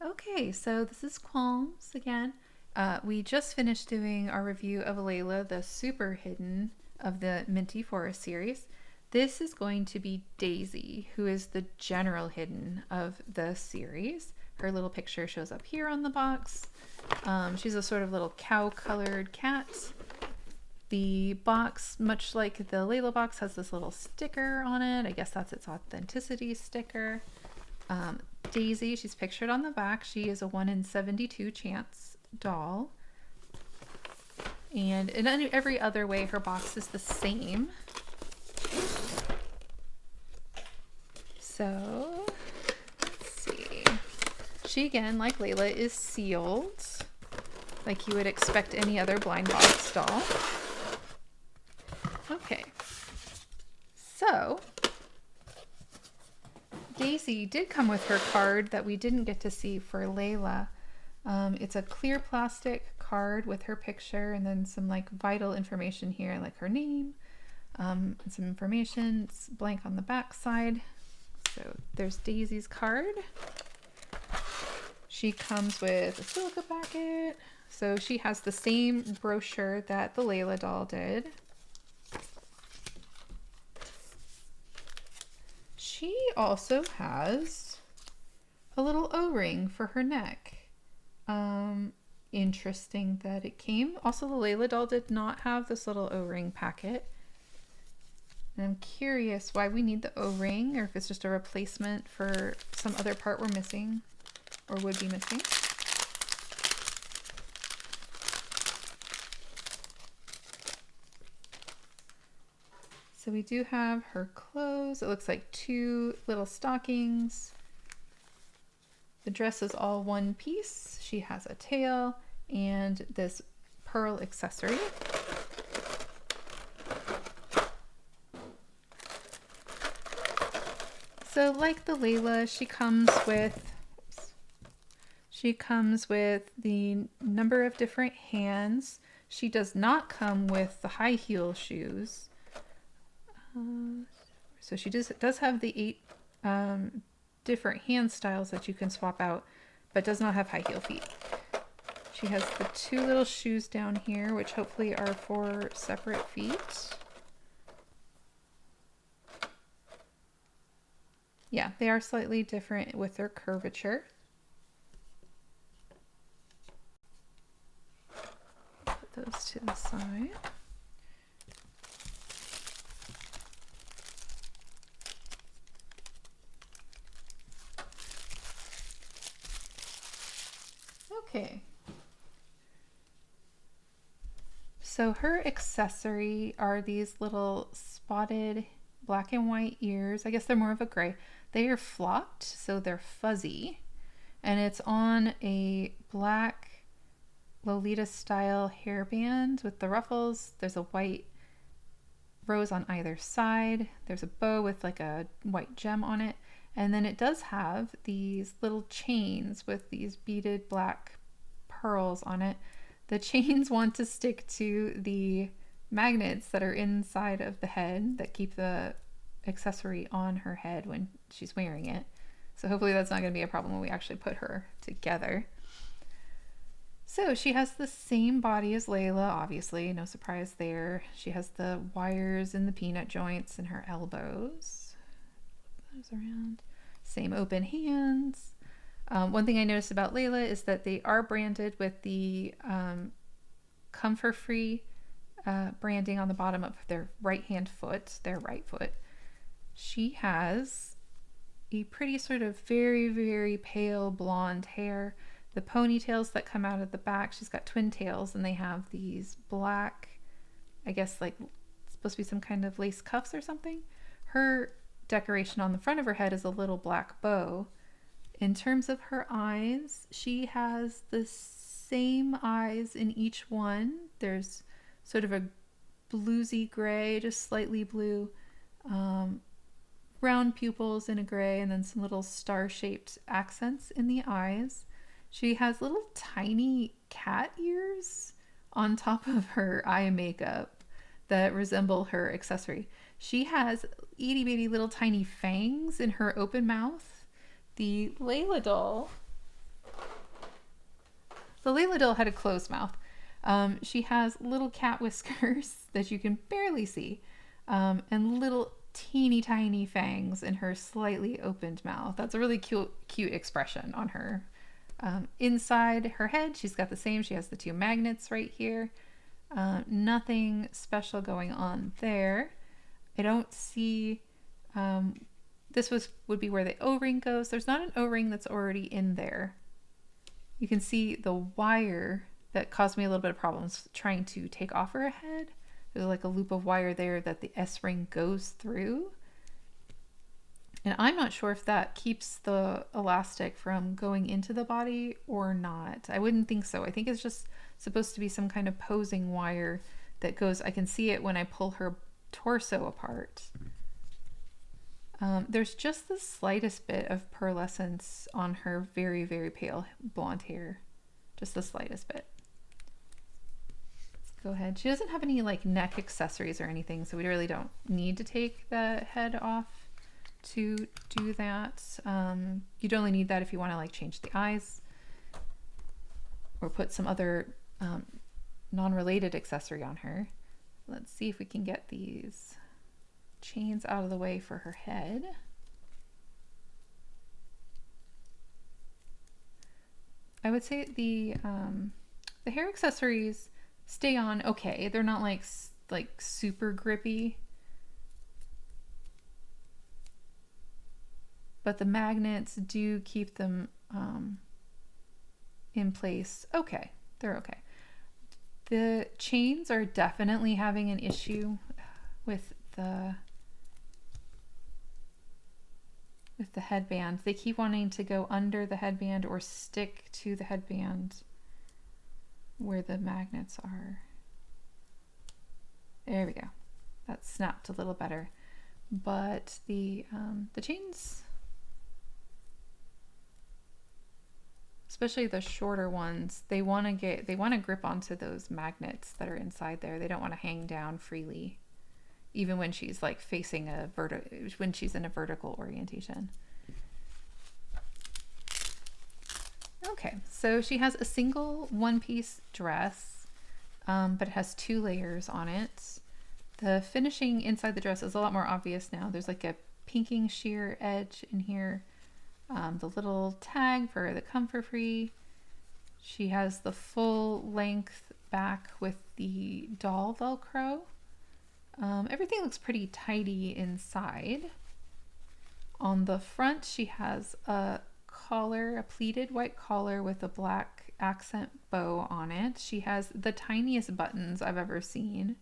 Okay, so this is Qyalms again. We just finished doing our review of Layla, the super hidden of the Minty Forest series. This is going to be Daisy, who is the general hidden of the series. Her little picture shows up here on the box. She's a sort of little cow-colored cat. The box, much like the Layla box, has this little sticker on it. I guess that's its authenticity sticker. Daisy, she's pictured on the back. She is a 1 in 72 chance doll. And in every other way, her box is the same. So, let's see. She, again, like Layla, is sealed, like you would expect any other blind box doll. Okay. So, Daisy did come with her card that we didn't get to see for Layla. It's a clear plastic card with her picture and then some like vital information here, like her name, and some information. It's blank on the back side. So there's Daisy's card. She comes with a silica packet. So she has the same brochure that the Layla doll did. She also has a little O-ring for her neck. Interesting that it came. Also, the Layla doll did not have this little O-ring packet. And I'm curious why we need the O-ring, or if it's just a replacement for some other part we're missing or would be missing. So we do have her clothes. It looks like 2 little stockings. The dress is all one piece. She has a tail and this pearl accessory. So like the Layla, she comes with the number of different hands. She does not come with the high heel shoes. So she does have the 8 different hand styles that you can swap out, but does not have high heel feet. She has the 2 little shoes down here, which hopefully are for separate feet. Yeah, they are slightly different with their curvature. Put those to the side. Okay. So her accessory are these little spotted black and white ears. I guess they're more of a gray. They are flocked, so they're fuzzy. And it's on a black Lolita style hairband with the ruffles. There's a white rose on either side. There's a bow with like a white gem on it. And then it does have these little chains with these beaded black pearls on it. The chains want to stick to the magnets that are inside of the head that keep the accessory on her head when she's wearing it. So hopefully that's not going to be a problem when we actually put her together. So she has the same body as Layla, obviously, no surprise there. She has the wires in the peanut joints in her elbows. Those around. Same open hands. One thing I noticed about Layla is that they are branded with the Comfort Free branding on the bottom of their right foot. She has a pretty sort of very, very pale blonde hair. The ponytails that come out of the back, she's got twin tails, and they have these black, I guess like supposed to be some kind of lace cuffs or something. Her decoration on the front of her head is a little black bow. In terms of her eyes, she has the same eyes in each one. There's sort of a bluesy gray, just slightly blue, round pupils in a gray, and then some little star-shaped accents in the eyes. She has little tiny cat ears on top of her eye makeup that resemble her accessory. She has itty bitty little tiny fangs in her open mouth. The Layla doll So Layla doll had a closed mouth. She has little cat whiskers that you can barely see, and little teeny tiny fangs in her slightly opened mouth. That's a really cute expression on her. Inside her head, she's got the same. She has the 2 magnets right here. Nothing special going on there. I don't see. This would be where the O-ring goes. There's not an O-ring that's already in there. You can see the wire that caused me a little bit of problems trying to take off her head. There's like a loop of wire there that the S-ring goes through. And I'm not sure if that keeps the elastic from going into the body or not. I wouldn't think so. I think it's just supposed to be some kind of posing wire that goes, I can see it when I pull her torso apart. There's just the slightest bit of pearlescence on her very, very pale blonde hair. Just the slightest bit. Let's go ahead. She doesn't have any like neck accessories or anything, so we really don't need to take the head off to do that. You'd only need that if you want to like change the eyes or put some other non-related accessory on her. Let's see if we can get these chains out of the way for her head. I would say the hair accessories stay on okay. They're not like super grippy, but the magnets do keep them in place. Okay, they're okay. The chains are definitely having an issue with the headband. They keep wanting to go under the headband or stick to the headband where the magnets are. There we go. That snapped a little better. But the chains, especially the shorter ones, they want to grip onto those magnets that are inside there. They don't want to hang down freely, even when she's like facing when she's in a vertical orientation. Okay, so she has a single one-piece dress, but it has 2 layers on it. The finishing inside the dress is a lot more obvious now. There's like a pinking sheer edge in here. The little tag for the comfort free. She has the full length back with the doll Velcro. Everything looks pretty tidy inside. On the front, she has a collar, a pleated white collar with a black accent bow on it. She has the tiniest buttons I've ever seen.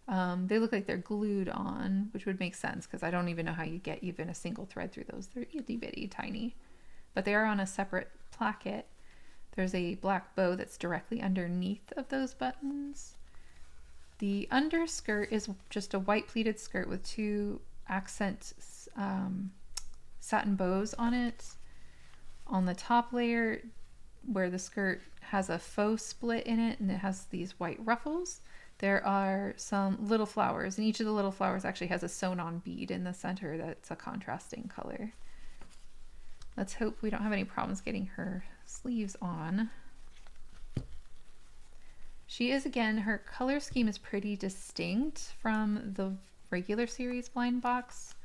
They look like they're glued on, which would make sense because I don't even know how you get even a single thread through those. They're itty bitty tiny, but they are on a separate placket. There's a black bow that's directly underneath of those buttons. The underskirt is just a white pleated skirt with 2 accent satin bows on it. On the top layer, where the skirt has a faux split in it and it has these white ruffles, there are some little flowers, and each of the little flowers actually has a sewn-on bead in the center that's a contrasting color. Let's hope we don't have any problems getting her sleeves on. She is, again, her color scheme is pretty distinct from the regular series blind box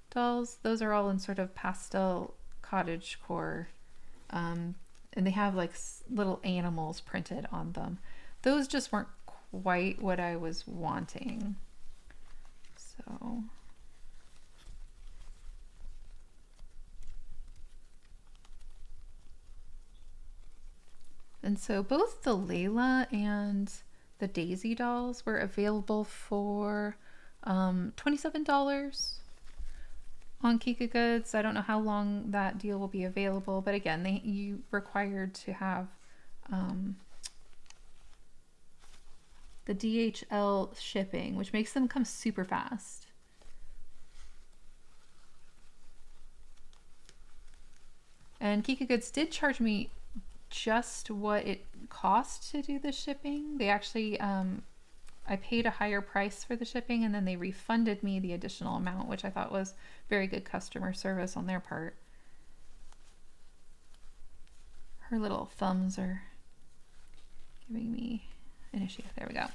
dolls. Those are all in sort of pastel cottagecore, and they have like little animals printed on them. Those just weren't quite what I was wanting. So and so both the Layla and the Daisy dolls were available for $27 on Kikagoods. I don't know how long that deal will be available, but again, you required to have the DHL shipping, which makes them come super fast. And Kikagoods did charge me just what it cost to do the shipping. They actually, I paid a higher price for the shipping and then they refunded me the additional amount, which I thought was very good customer service on their part. Her little thumbs are giving me an issue. There we go.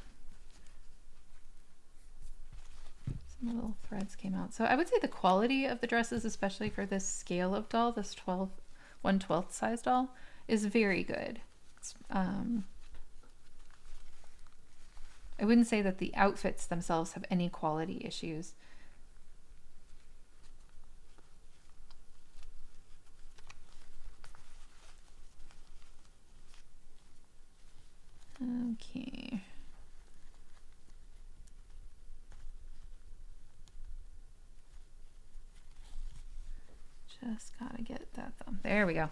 Some little threads came out. So I would say the quality of the dresses, especially for this scale of doll, this 1/12 size doll, is very good. I wouldn't say that the outfits themselves have any quality issues. Okay. Just gotta get that thumb. There we go.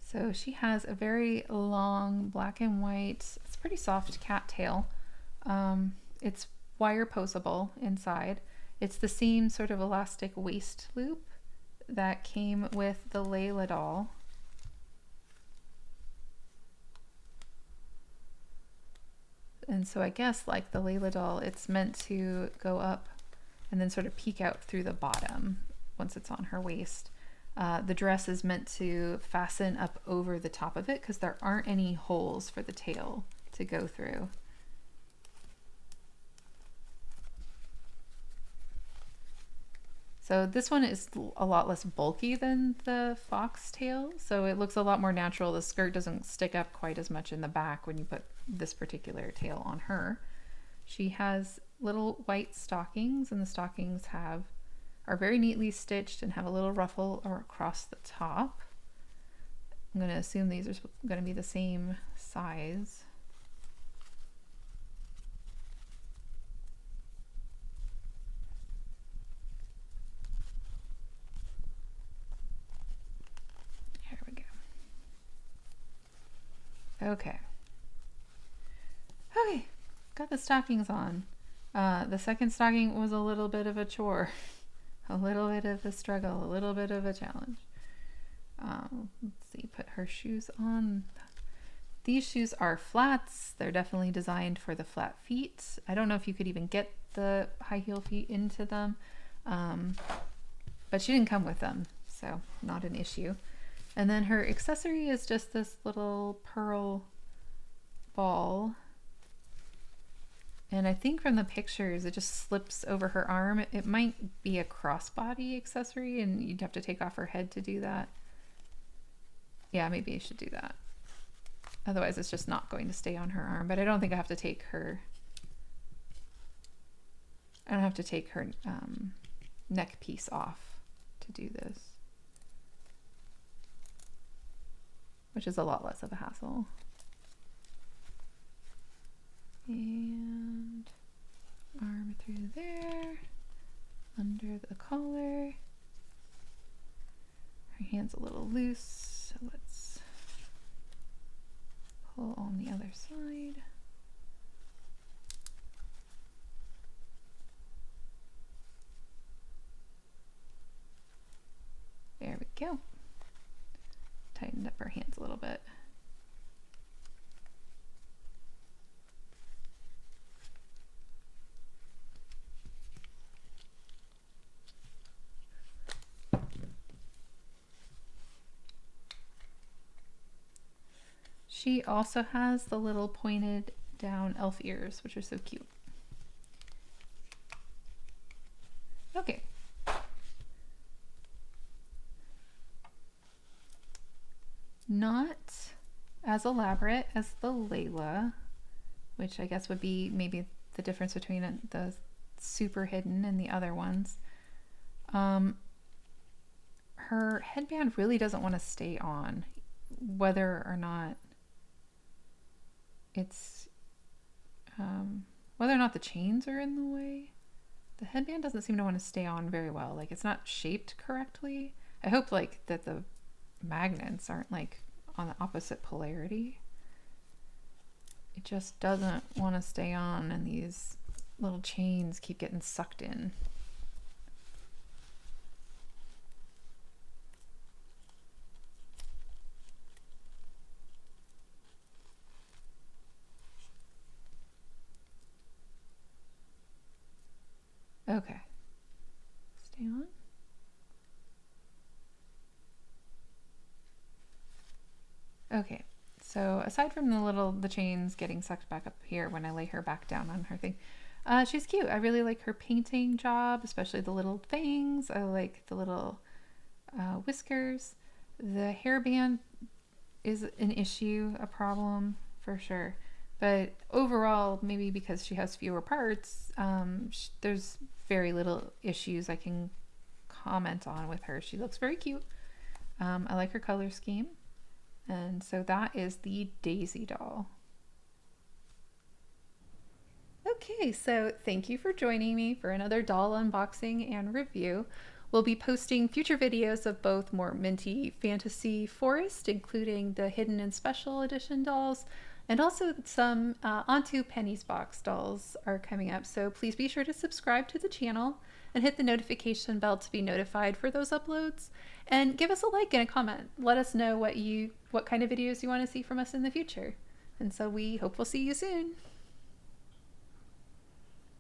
So she has a very long black and white, it's pretty soft cat tail. It's wire poseable inside. It's the same sort of elastic waist loop that came with the Layla doll. And so I guess like the Layla doll, it's meant to go up and then sort of peek out through the bottom once it's on her waist. The dress is meant to fasten up over the top of it because there aren't any holes for the tail to go through. So this one is a lot less bulky than the fox tail, so it looks a lot more natural. The skirt doesn't stick up quite as much in the back when you put this particular tail on her. She has little white stockings, and the stockings are very neatly stitched and have a little ruffle across the top. I'm going to assume these are going to be the same size. Here we go. Okay. Okay, got the stockings on. The second stocking was a little bit of a chore. A little bit of a struggle, a little bit of a challenge. Let's see, put her shoes on. These shoes are flats. They're definitely designed for the flat feet. I don't know if you could even get the high heel feet into them, but she didn't come with them, so not an issue. And then her accessory is just this little pearl ball. And I think from the pictures, it just slips over her arm. It might be a crossbody accessory, and you'd have to take off her head to do that. Yeah, maybe I should do that. Otherwise, it's just not going to stay on her arm. But I don't think I have to take her... I don't have to take her neck piece off to do this. Which is a lot less of a hassle. And arm through there, under the collar. Her hand's a little loose, so let's pull on the other side. There we go. Tightened up her hands a little bit. She also has the little pointed down elf ears, which are so cute. Okay. Not as elaborate as the Layla, which I guess would be maybe the difference between the super hidden and the other ones. Her headband really doesn't want to stay on, whether or not it's whether or not the chains are in the way. The headband doesn't seem to want to stay on very well. Like, it's not shaped correctly. I hope like that the magnets aren't like on the opposite polarity. It just doesn't want to stay on, and these little chains keep getting sucked in. Okay. Stay on. Okay, so aside from the chains getting sucked back up here when I lay her back down on her thing, she's cute. I really like her painting job, especially the little fangs. I like the little whiskers. The hairband is an issue, a problem for sure. But overall, maybe because she has fewer parts, there's very little issues I can comment on with her. She looks very cute. I like her color scheme. And so that is the Daisy doll. Okay, so thank you for joining me for another doll unboxing and review. We'll be posting future videos of both more Minty Fantasy Forest, including the Hidden and Special Edition dolls, and also some Onto Penny's Box dolls are coming up. So please be sure to subscribe to the channel and hit the notification bell to be notified for those uploads. And give us a like and a comment. Let us know what kind of videos you want to see from us in the future. And so we hope we'll see you soon.